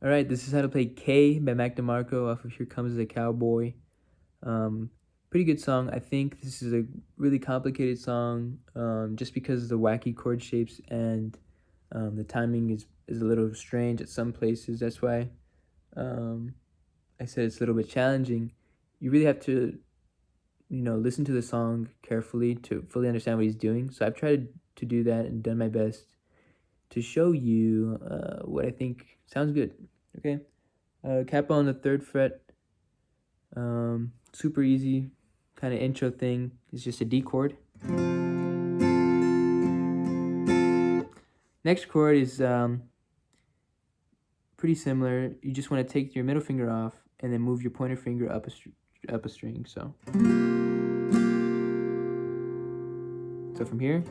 All right, this is how to play K by Demarco off of Here Comes the Cowboy. Um, Pretty good song. I think this is a really complicated song just because of the wacky chord shapes and the timing is a little strange at some places. That's why um, I said it's a little bit challenging. You really have to, listen to the song carefully to fully understand what he's doing. So I've tried to do that and done my best to show you what I think sounds good. Okay. Capo on the third fret. Super easy kind of intro thing. It's just a D chord. Next chord is pretty similar. You just want to take your middle finger off and then move your pointer finger up a string. So from here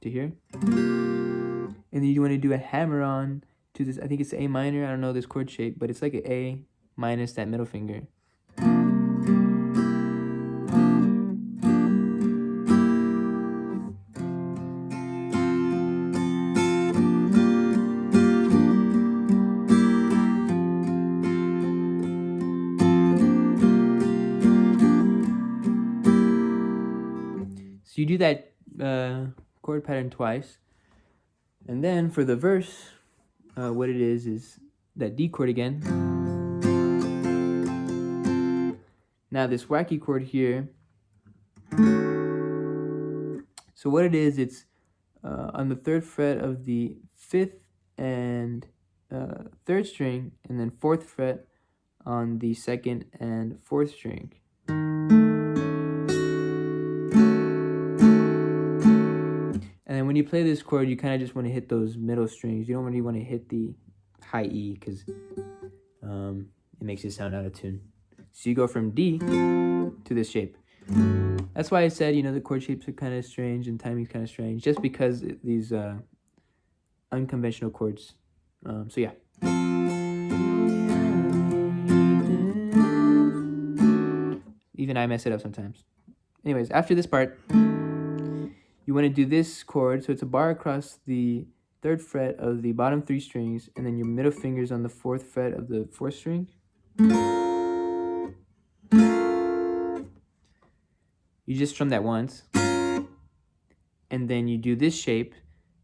to here, and then you want to do a hammer on to this. I think it's A minor. I don't know this chord shape, but it's like an A minus that middle finger. So you do that chord pattern twice. And then for the verse, what it is that D chord again. Now this wacky chord here. So what it is, it's on the third fret of the fifth and third string, and then fourth fret on the second and fourth string. And then when you play this chord, you kind of just want to hit those middle strings. You don't really want to hit the high E because it makes it sound out of tune. So you go from D to this shape. That's why I said, the chord shapes are kind of strange and timing's kind of strange, just because these unconventional chords. So yeah. Even I mess it up sometimes. Anyways, after this part, you want to do this chord, so it's a bar across the third fret of the bottom three strings, and then your middle finger's on the fourth fret of the fourth string. You just strum that once, and then you do this shape,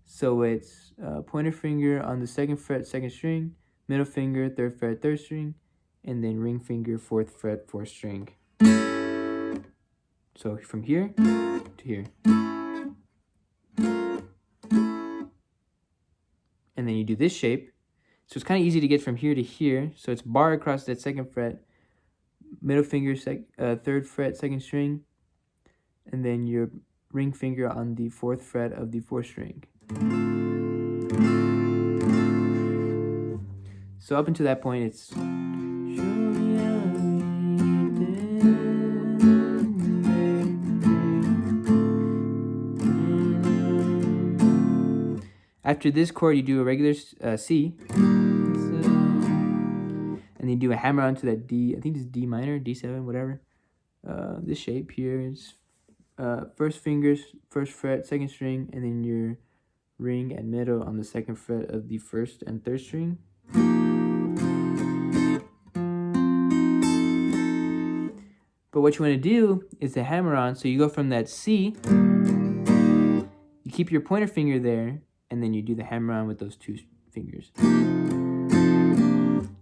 so it's pointer finger on the second fret, second string, middle finger, third fret, third string, and then ring finger, fourth fret, fourth string. So from here to here. And then you do this shape. So it's kind of easy to get from here to here. So it's bar across that second fret, middle finger, third fret, second string, and then your ring finger on the fourth fret of the fourth string. So up until that point, it's after this chord, you do a regular C, and then you do a hammer onto that D. I think it's D minor, D7, whatever. This shape here is first fingers, first fret, second string, and then your ring and middle on the second fret of the first and third string. But what you want to do is the hammer on. So you go from that C, you keep your pointer finger there, and then you do the hammer on with those two fingers. And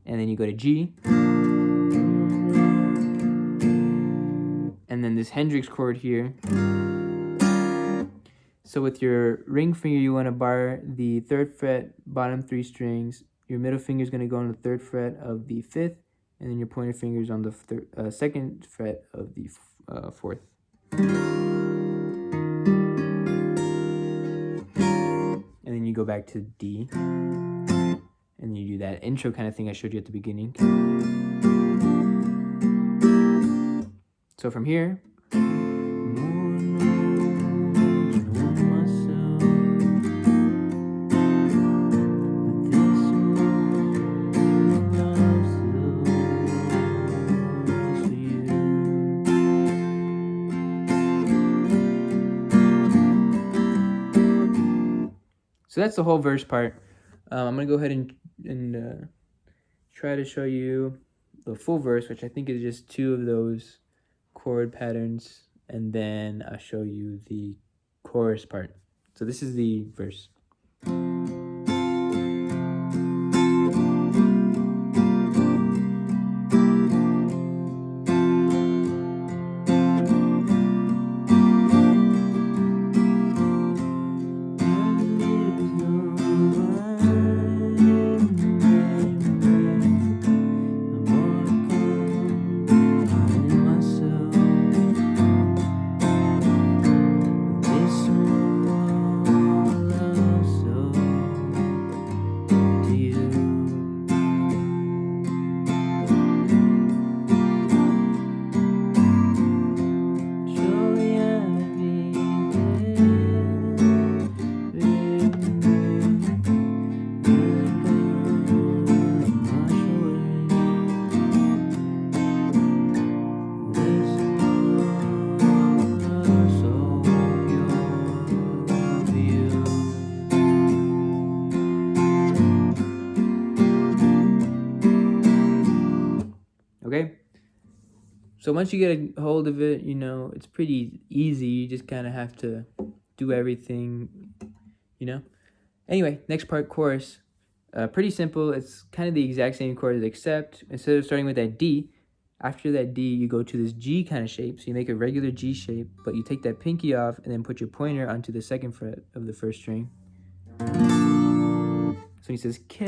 then you go to G. And then this Hendrix chord here. So with your ring finger, you want to bar the third fret, bottom three strings. Your middle finger is going to go on the third fret of the fifth, and then your pointer finger is on the second fret of the fourth. And then you go back to D, and you do that intro kind of thing I showed you at the beginning. So from here, so that's the whole verse part. I'm gonna go ahead and try to show you the full verse, which I think is just 2 of those chord patterns, and then I'll show you the chorus part. So this is the verse. Okay, so once you get a hold of it, it's pretty easy. You just kind of have to do everything, Anyway, next part, chorus. Pretty simple. It's kind of the exact same chords, except instead of starting with that D, after that D, you go to this G kind of shape. So you make a regular G shape, but you take that pinky off and then put your pointer onto the 2nd fret of the 1st string. So he says K.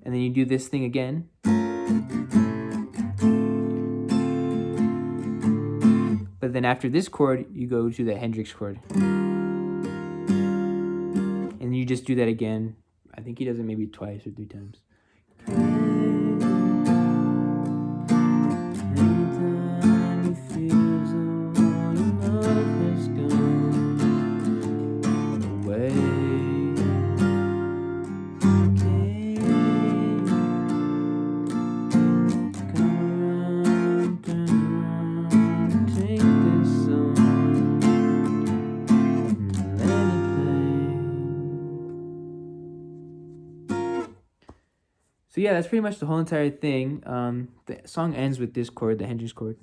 And then you do this thing again. But then after this chord, you go to the Hendrix chord. And you just do that again. I think he does it maybe twice or 3 times. So yeah, that's pretty much the whole entire thing. The song ends with this chord, the Hendrix chord.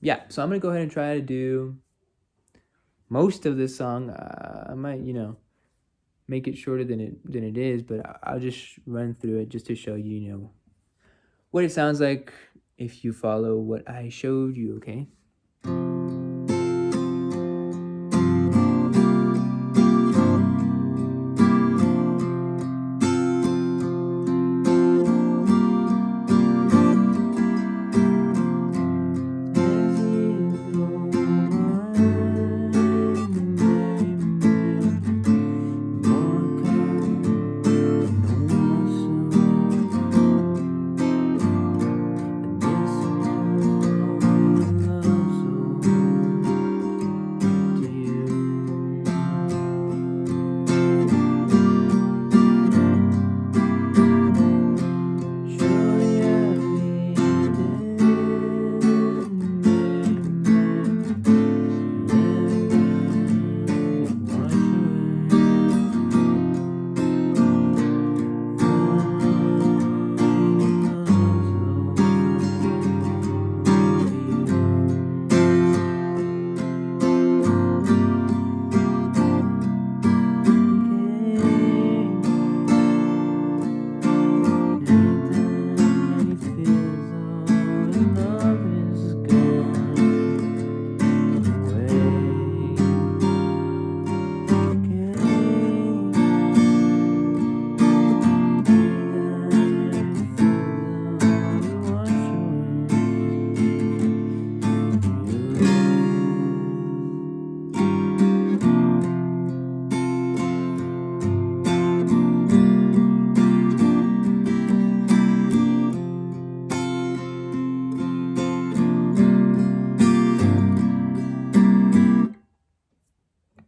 Yeah, so I'm gonna go ahead and try to do most of this song. I might, make it shorter than it is, but I'll just run through it just to show you, what it sounds like if you follow what I showed you. Okay.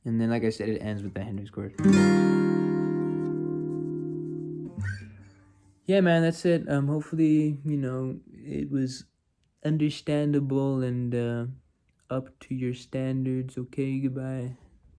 And then, like I said, it ends with the Hendrix chord. Yeah, man, that's it. Hopefully, it was understandable and up to your standards. Okay, goodbye.